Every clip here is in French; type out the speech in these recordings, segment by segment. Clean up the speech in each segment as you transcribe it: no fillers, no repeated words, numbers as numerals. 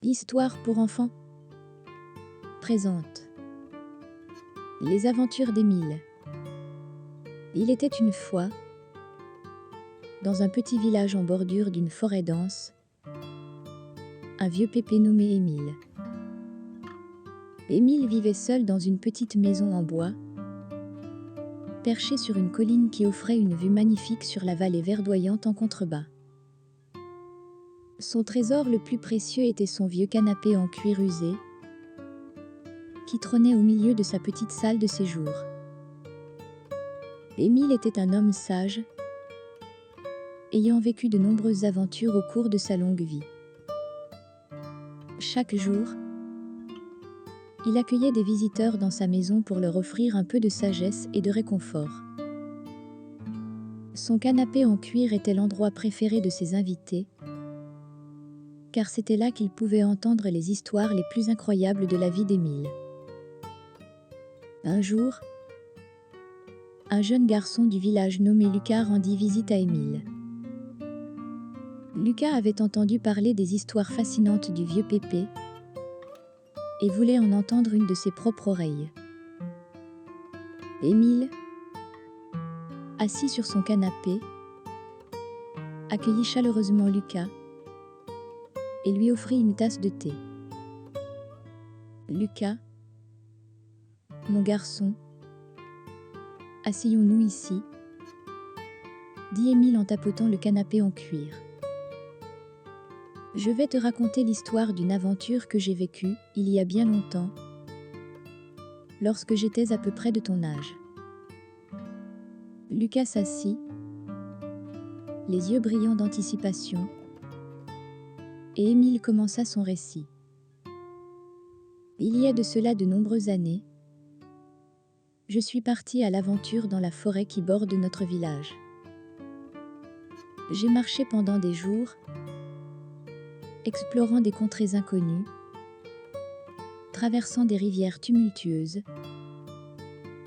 Histoire pour enfants présente Les aventures d'Émile. Il était une fois, dans un petit village en bordure d'une forêt dense, un vieux pépé nommé Émile. Émile vivait seul dans une petite maison en bois, perché sur une colline qui offrait une vue magnifique sur la vallée verdoyante en contrebas. Son trésor le plus précieux était son vieux canapé en cuir usé, qui trônait au milieu de sa petite salle de séjour. Émile était un homme sage, ayant vécu de nombreuses aventures au cours de sa longue vie. Chaque jour, il accueillait des visiteurs dans sa maison pour leur offrir un peu de sagesse et de réconfort. Son canapé en cuir était l'endroit préféré de ses invités, car c'était là qu'ils pouvaient entendre les histoires les plus incroyables de la vie d'Émile. Un jour, un jeune garçon du village nommé Lucas rendit visite à Émile. Lucas avait entendu parler des histoires fascinantes du vieux pépé et voulait en entendre une de ses propres oreilles. Émile, assis sur son canapé, accueillit chaleureusement Lucas et lui offrit une tasse de thé. Lucas, mon garçon, asseyons-nous ici, dit Émile en tapotant le canapé en cuir. Je vais te raconter l'histoire d'une aventure que j'ai vécue il y a bien longtemps, lorsque j'étais à peu près de ton âge. Lucas s'assit, les yeux brillants d'anticipation, et Émile commença son récit. Il y a de cela de nombreuses années, je suis parti à l'aventure dans la forêt qui borde notre village. J'ai marché pendant des jours, explorant des contrées inconnues, traversant des rivières tumultueuses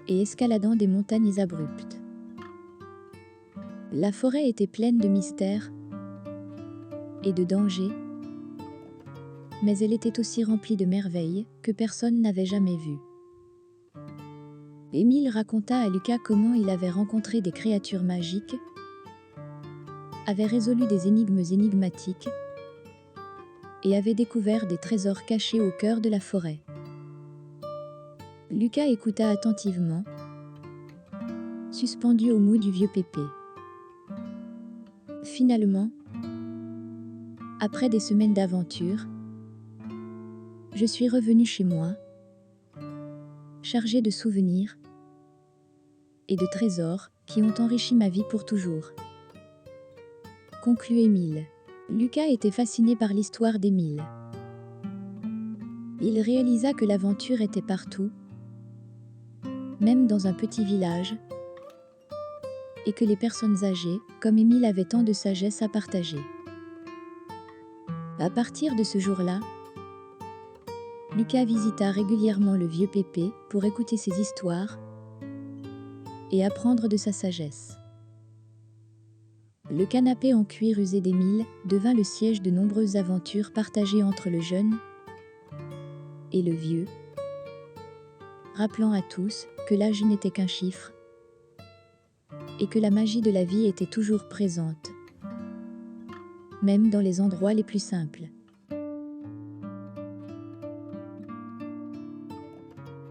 et escaladant des montagnes abruptes. La forêt était pleine de mystères et de dangers, mais elle était aussi remplie de merveilles que personne n'avait jamais vues. Émile raconta à Lucas comment il avait rencontré des créatures magiques, avait résolu des énigmes énigmatiques et avait découvert des trésors cachés au cœur de la forêt. Lucas écouta attentivement, suspendu au mou du vieux pépé. Finalement, après des semaines d'aventure, je suis revenu chez moi, chargé de souvenirs et de trésors qui ont enrichi ma vie pour toujours. Conclut Émile. Lucas était fasciné par l'histoire d'Émile. Il réalisa que l'aventure était partout, même dans un petit village, et que les personnes âgées, comme Émile, avaient tant de sagesse à partager. À partir de ce jour-là, Lucas visita régulièrement le vieux pépé pour écouter ses histoires et apprendre de sa sagesse. Le canapé en cuir usé d'Émile devint le siège de nombreuses aventures partagées entre le jeune et le vieux, rappelant à tous que l'âge n'était qu'un chiffre et que la magie de la vie était toujours présente, même dans les endroits les plus simples.